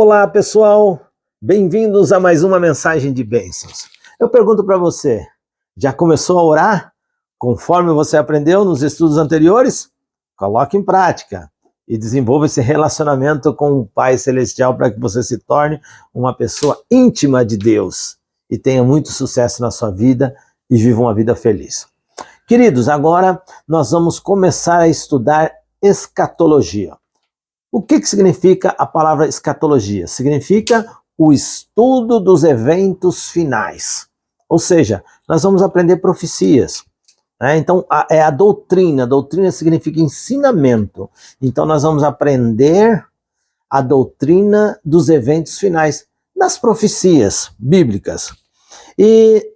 Olá, pessoal! Bem-vindos a mais uma mensagem de bênçãos. Eu pergunto para você, já começou a orar conforme você aprendeu nos estudos anteriores? Coloque em prática e desenvolva esse relacionamento com o Pai Celestial para que você se torne uma pessoa íntima de Deus e tenha muito sucesso na sua vida e viva uma vida feliz. Queridos, agora nós vamos começar a estudar escatologia. O que significa a palavra escatologia? Significa o estudo dos eventos finais. Ou seja, nós vamos aprender profecias. Então, é a doutrina. Doutrina significa ensinamento. Então, nós vamos aprender a doutrina dos eventos finais, das profecias bíblicas. E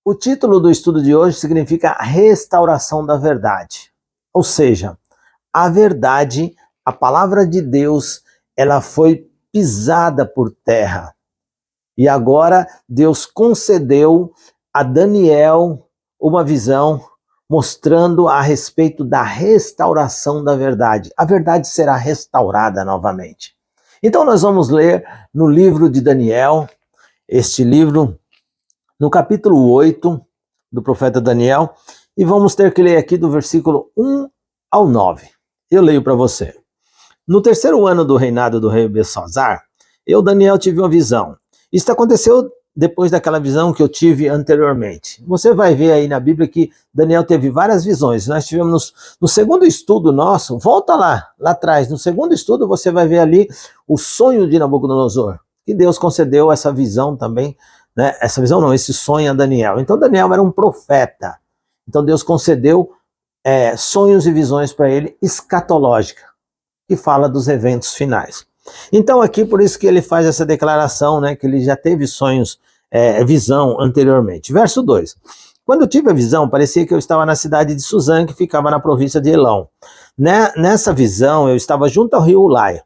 o título do estudo de hoje significa restauração da verdade. Ou seja, a verdade, a palavra de Deus, ela foi pisada por terra. E agora Deus concedeu a Daniel uma visão mostrando a respeito da restauração da verdade. A verdade será restaurada novamente. Então nós vamos ler no livro de Daniel, este livro, no capítulo 8 do profeta Daniel, e vamos ter que ler aqui do versículo 1 ao 9. Eu leio para você. No terceiro ano do reinado do rei Belsazar, eu, Daniel, tive uma visão. Isso aconteceu depois daquela visão que eu tive anteriormente. Você vai ver aí na Bíblia que Daniel teve várias visões. Nós tivemos no segundo estudo nosso, volta lá atrás, no segundo estudo você vai ver ali o sonho de Nabucodonosor. E Deus concedeu essa visão também, né? Essa visão não, esse sonho a Daniel. Então Daniel era um profeta. Então Deus concedeu sonhos e visões para ele escatológica, que fala dos eventos finais. Então aqui por isso que ele faz essa declaração, né, que ele já teve sonhos, visão anteriormente. Verso 2. Quando eu tive a visão, parecia que eu estava na cidade de Suzã, que ficava na província de Elão. Nessa visão eu estava junto ao rio Ulai.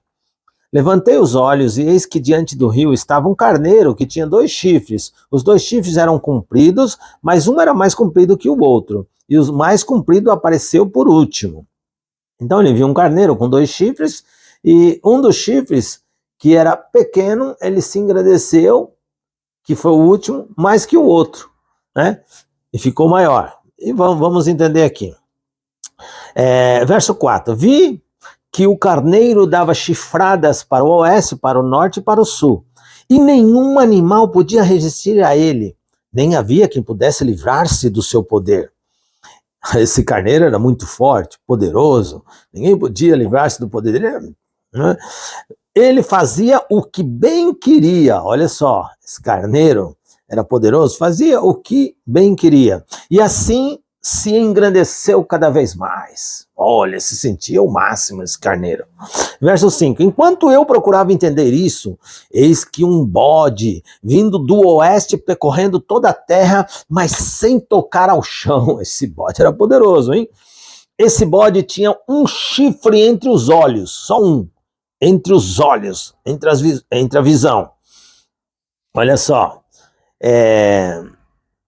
Levantei os olhos e eis que diante do rio estava um carneiro que tinha 2 chifres. Os 2 chifres eram compridos, mas um era mais comprido que o outro. E o mais comprido apareceu por último. Então ele viu um carneiro com 2 chifres, e um dos chifres, que era pequeno, ele se engrandeceu, que foi o último, mais que o outro, né? E ficou maior. E vamos entender aqui. Verso 4. Vi que o carneiro dava chifradas para o oeste, para o norte e para o sul. E nenhum animal podia resistir a ele, nem havia quem pudesse livrar-se do seu poder. Esse carneiro era muito forte, poderoso, ninguém podia livrar-se do poder dele. Né? Ele fazia o que bem queria, olha só, esse carneiro era poderoso, fazia o que bem queria. E assim se engrandeceu cada vez mais. Olha, se sentia o máximo esse carneiro. Verso 5. Enquanto eu procurava entender isso, eis que um bode vindo do oeste percorrendo toda a terra, mas sem tocar ao chão. Esse bode era poderoso, hein? Esse bode tinha um chifre entre os olhos, só um. Entre os olhos, entre a visão. Olha só.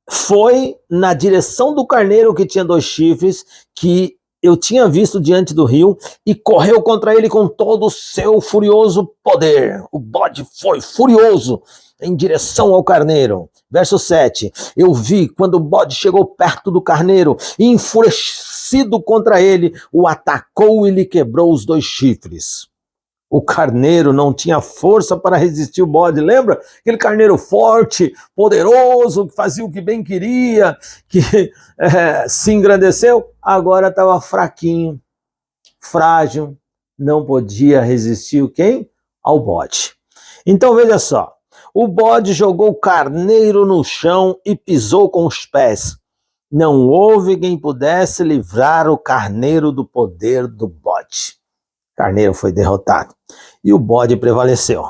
Foi na direção do carneiro que tinha 2 chifres que eu tinha visto diante do rio e correu contra ele com todo o seu furioso poder. O bode foi furioso em direção ao carneiro. Verso 7. Eu vi quando o bode chegou perto do carneiro e enfurecido contra ele, o atacou e lhe quebrou os 2 chifres. O carneiro não tinha força para resistir o bode, lembra? Aquele carneiro forte, poderoso, que fazia o que bem queria, que se engrandeceu, agora estava fraquinho, frágil, não podia resistir quem? Ao bode. Então veja só, o bode jogou o carneiro no chão e pisou com os pés. Não houve quem pudesse livrar o carneiro do poder do bode. Carneiro foi derrotado e o bode prevaleceu.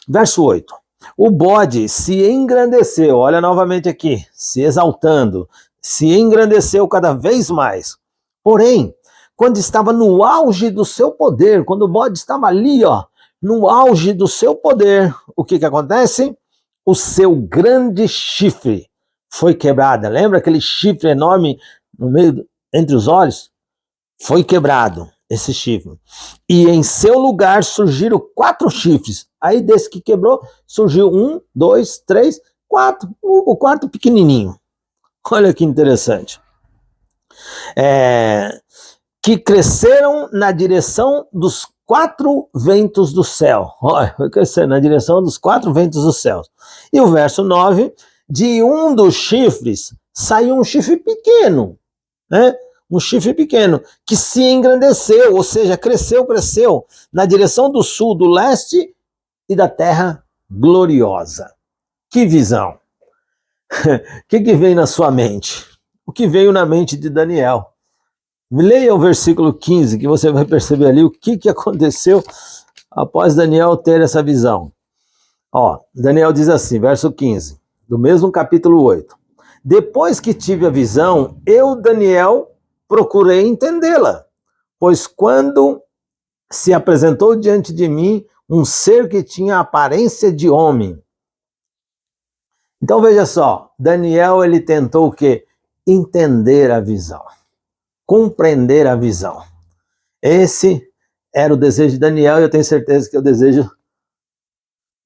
Verso 8. O bode se engrandeceu, olha novamente aqui, se exaltando, se engrandeceu cada vez mais. Porém, quando estava no auge do seu poder, quando o bode estava ali, no auge do seu poder, o que acontece? O seu grande chifre foi quebrado. Lembra aquele chifre enorme no meio, entre os olhos? Foi quebrado. esse chifre. E em seu lugar surgiram 4 chifres. Aí desse que quebrou, surgiu 1, 2, 3, 4. O quarto pequenininho. Olha que interessante. Que cresceram na direção dos 4 ventos do céu. Olha, vai crescer na direção dos 4 ventos do céu. E o verso 9, de um dos chifres saiu um chifre pequeno, né? Um chifre pequeno, que se engrandeceu, ou seja, cresceu na direção do sul, do leste e da terra gloriosa. Que visão! O que veio na sua mente? O que veio na mente de Daniel? Leia o versículo 15, que você vai perceber ali o que aconteceu após Daniel ter essa visão. Ó, Daniel diz assim, verso 15, do mesmo capítulo 8. Depois que tive a visão, eu, Daniel, procurei entendê-la, pois quando se apresentou diante de mim um ser que tinha a aparência de homem. Então veja só, Daniel ele tentou o quê? Entender a visão, compreender a visão. Esse era o desejo de Daniel e eu tenho certeza que é o desejo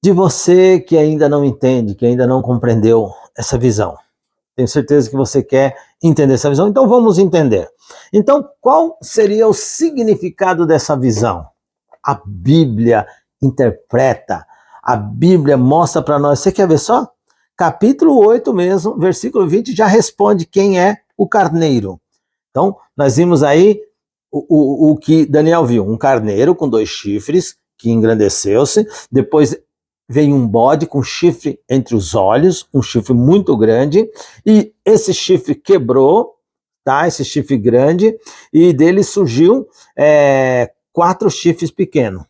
de você que ainda não entende, que ainda não compreendeu essa visão. Tenho certeza que você quer entender essa visão, então vamos entender. Então, qual seria o significado dessa visão? A Bíblia interpreta, a Bíblia mostra para nós. Você quer ver só? Capítulo 8 mesmo, versículo 20, já responde quem é o carneiro. Então, nós vimos aí o que Daniel viu, um carneiro com 2 chifres, que engrandeceu-se, depois veio um bode com chifre entre os olhos, um chifre muito grande, e esse chifre quebrou, tá? Esse chifre grande, e dele surgiu 4 chifres pequenos.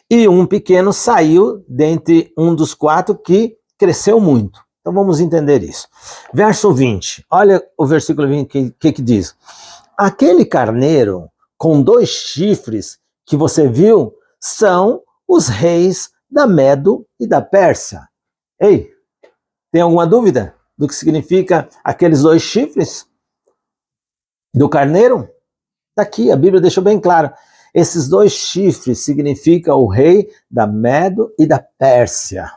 E um pequeno saiu dentre um dos 4 que cresceu muito. Então vamos entender isso. Verso 20, olha o versículo 20, que diz? Aquele carneiro com 2 chifres que você viu são os reis da Medo e da Pérsia. Ei, tem alguma dúvida do que significa aqueles 2 chifres do carneiro? Tá aqui, a Bíblia deixou bem claro. Esses 2 chifres significam o rei da Medo e da Pérsia.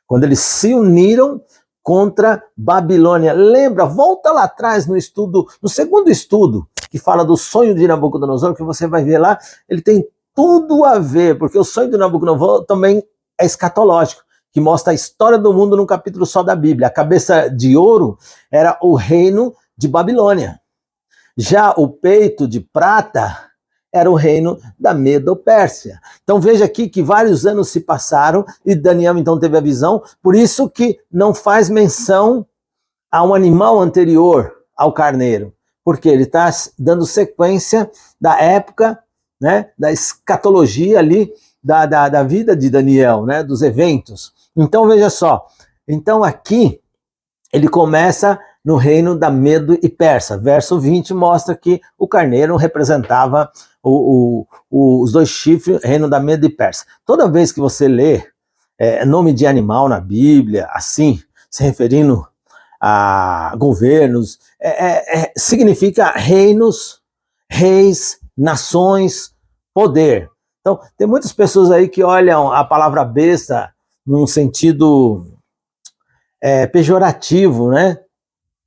Quando eles se uniram contra Babilônia. Lembra, volta lá atrás no estudo, no segundo estudo, que fala do sonho de Nabucodonosor, que você vai ver lá, ele tem tudo a ver, porque o sonho de Nabucodonosor também é escatológico, que mostra a história do mundo num capítulo só da Bíblia. A cabeça de ouro era o reino de Babilônia. Já o peito de prata era o reino da Medo-Pérsia. Então veja aqui que vários anos se passaram e Daniel então teve a visão, por isso que não faz menção a um animal anterior ao carneiro, porque ele está dando sequência da época, né, da escatologia ali, da vida de Daniel, né, dos eventos. Então veja só, então aqui ele começa no reino da Medo e Persa. Verso 20 mostra que o carneiro representava os 2 chifres, reino da Medo e Persa. Toda vez que você lê nome de animal na Bíblia, assim, se referindo a governos, significa reinos, reis, nações, poder. Então, tem muitas pessoas aí que olham a palavra besta num sentido pejorativo, né?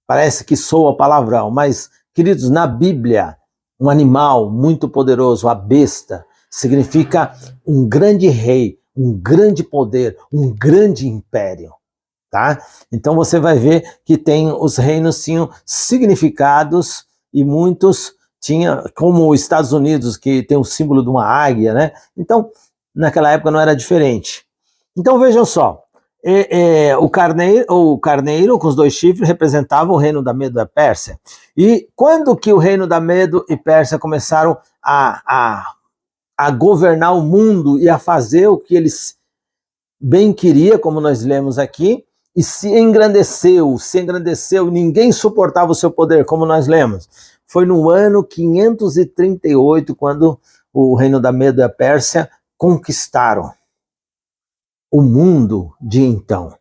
Parece que soa palavrão, mas, queridos, na Bíblia, um animal muito poderoso, a besta, significa um grande rei, um grande poder, um grande império, tá? Então você vai ver que os reinos tinham significados e muitos tinham, como os Estados Unidos, que tem o símbolo de uma águia, né? Então, naquela época não era diferente. Então vejam só, o carneiro com os 2 chifres representava o reino da Medo e da Pérsia. E quando que o reino da Medo e Pérsia começaram a governar o mundo e a fazer o que eles bem queriam, como nós lemos aqui, e se engrandeceu, e ninguém suportava o seu poder, como nós lemos. Foi no ano 538, quando o reino da Medo e da Pérsia conquistaram o mundo de então.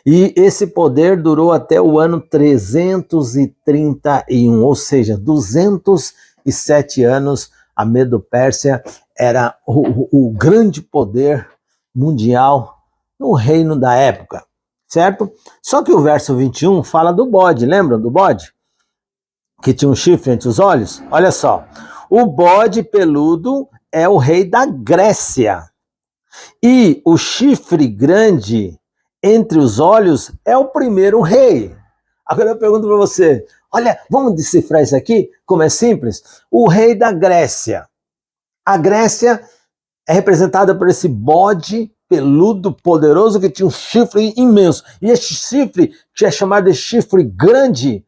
E esse poder durou até o ano 331, ou seja, 207 anos A Medo-Pérsia era o grande poder mundial no reino da época, certo? Só que o verso 21 fala do bode, lembram do bode? Que tinha um chifre entre os olhos? Olha só, o bode peludo é o rei da Grécia. E o chifre grande entre os olhos é o primeiro rei. Agora eu pergunto para você, olha, vamos decifrar isso aqui? Como é simples? O rei da Grécia. A Grécia é representada por esse bode peludo, poderoso, que tinha um chifre imenso. E esse chifre, que é chamado de chifre grande,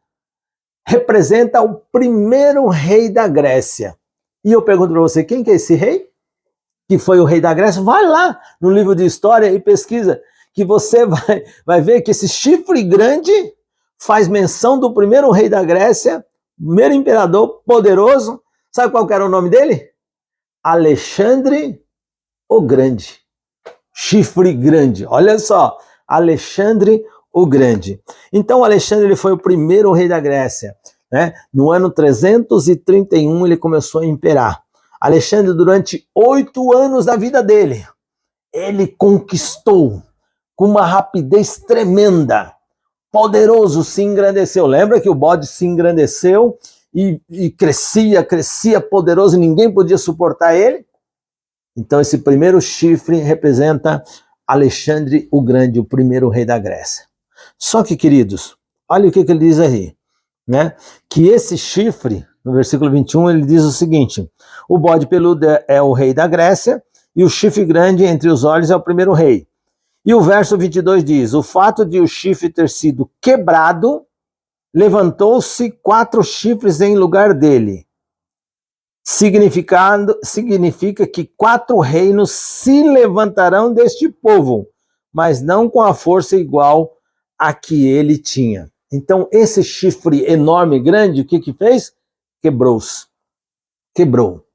representa o primeiro rei da Grécia. E eu pergunto para você, quem que é esse rei? Que foi o rei da Grécia? Vai lá no livro de história e pesquisa, que você vai ver que esse chifre grande faz menção do primeiro rei da Grécia, primeiro imperador poderoso. Sabe qual que era o nome dele? Alexandre o Grande. Chifre grande, olha só, Alexandre o Grande. Então Alexandre ele foi o primeiro rei da Grécia, né? No ano 331 ele começou a imperar. Alexandre, durante 8 anos da vida dele, ele conquistou com uma rapidez tremenda, poderoso, se engrandeceu. Lembra que o bode se engrandeceu e crescia poderoso e ninguém podia suportar ele? Então esse primeiro chifre representa Alexandre o Grande, o primeiro rei da Grécia. Só que, queridos, olha o que ele diz aí, né? Que esse chifre, no versículo 21, ele diz o seguinte: o bode peludo é o rei da Grécia e o chifre grande entre os olhos é o primeiro rei. E o verso 22 diz: o fato de o chifre ter sido quebrado, levantou-se 4 chifres em lugar dele. Significa que 4 reinos se levantarão deste povo, mas não com a força igual a que ele tinha. Então, esse chifre enorme, grande, o que fez? Quebrou-se. Quebrou.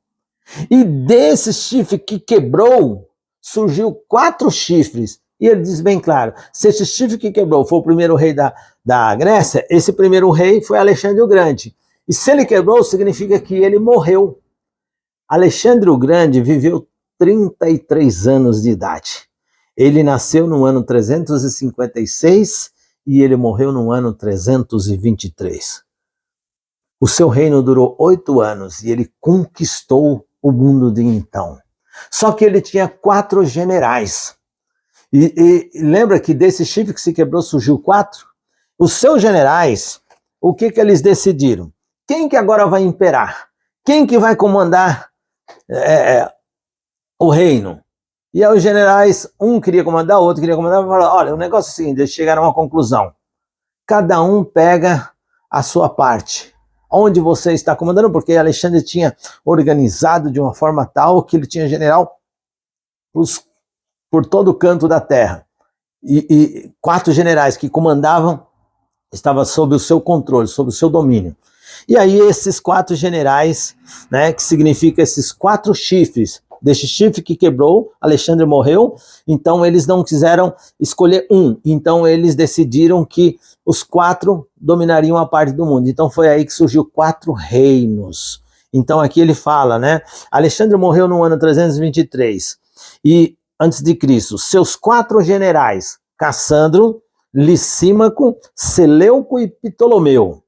E desse chifre que quebrou, surgiu 4 chifres. E ele diz bem claro, se esse chifre que quebrou foi o primeiro rei da Grécia, esse primeiro rei foi Alexandre o Grande. E se ele quebrou, significa que ele morreu. Alexandre o Grande viveu 33 anos de idade. Ele nasceu no ano 356 e ele morreu no ano 323. O seu reino durou 8 anos e ele conquistou o mundo de então. Só que ele tinha 4 generais. E lembra que desse chifre que se quebrou surgiu 4? Os seus generais, o que eles decidiram? Quem que agora vai imperar? Quem que vai comandar o reino? E aí os generais, um queria comandar, o outro queria comandar, falaram, olha, o negócio é o seguinte, eles chegaram a uma conclusão. Cada um pega a sua parte. Onde você está comandando, porque Alexandre tinha organizado de uma forma tal que ele tinha general por todo o canto da terra. E 4 generais que comandavam estavam sob o seu controle, sob o seu domínio. E aí esses 4 generais, né, que significa esses 4 chifres, desse chifre que quebrou, Alexandre morreu, então eles não quiseram escolher um, então eles decidiram que os 4 dominariam a parte do mundo. Então foi aí que surgiu 4 reinos. Então aqui ele fala, né, Alexandre morreu no ano 323, e antes de Cristo, seus 4 generais, Cassandro, Licímaco, Seleuco e Ptolomeu,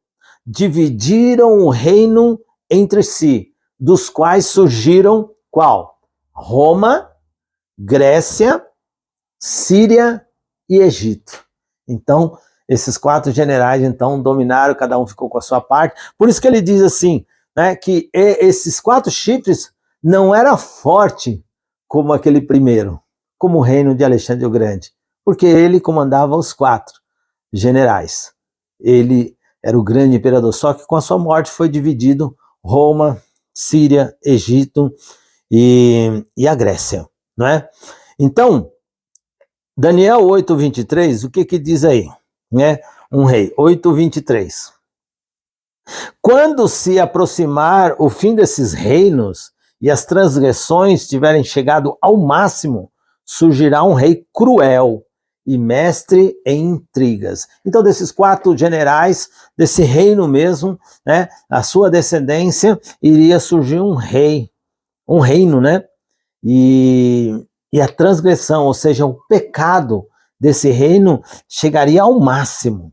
dividiram o reino entre si, dos quais surgiram qual? Roma, Grécia, Síria e Egito. Então, esses 4 generais então dominaram, cada um ficou com a sua parte. Por isso que ele diz assim, né, que esses 4 chifres não era forte como aquele primeiro, como o reino de Alexandre o Grande, porque ele comandava os 4 generais. Ele era o grande imperador, só que com a sua morte foi dividido Roma, Síria, Egito e a Grécia, não é? Então, Daniel 8:23, o que diz aí? Né? Um rei, 8:23. Quando se aproximar o fim desses reinos e as transgressões tiverem chegado ao máximo, surgirá um rei cruel e mestre em intrigas. Então, desses 4 generais, desse reino mesmo, né, a sua descendência, iria surgir um rei um reino, né? E a transgressão, ou seja, o pecado desse reino chegaria ao máximo.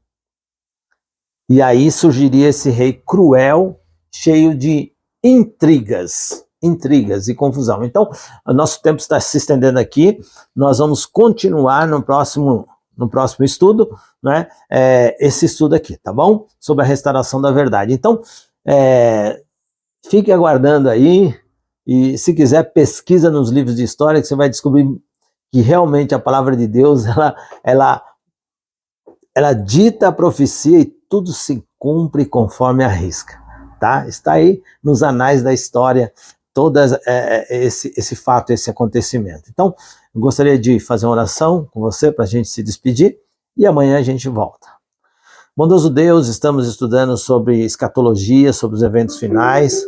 E aí surgiria esse rei cruel, cheio de intrigas e confusão. Então, o nosso tempo está se estendendo aqui, nós vamos continuar no próximo estudo, né, esse estudo aqui, tá bom? Sobre a restauração da verdade. Então, fique aguardando aí, e se quiser, pesquisa nos livros de história, que você vai descobrir que realmente a palavra de Deus, ela dita a profecia e tudo se cumpre conforme a risca, tá? Está aí nos anais da história todo esse fato, esse acontecimento. Então, eu gostaria de fazer uma oração com você para a gente se despedir e amanhã a gente volta. Bondoso Deus, estamos estudando sobre escatologia, sobre os eventos finais.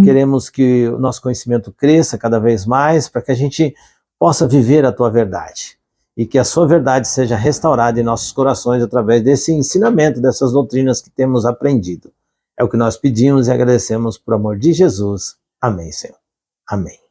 Queremos que o nosso conhecimento cresça cada vez mais para que a gente possa viver a tua verdade e que a sua verdade seja restaurada em nossos corações através desse ensinamento, dessas doutrinas que temos aprendido. É o que nós pedimos e agradecemos por amor de Jesus. Amém, Senhor. Amém.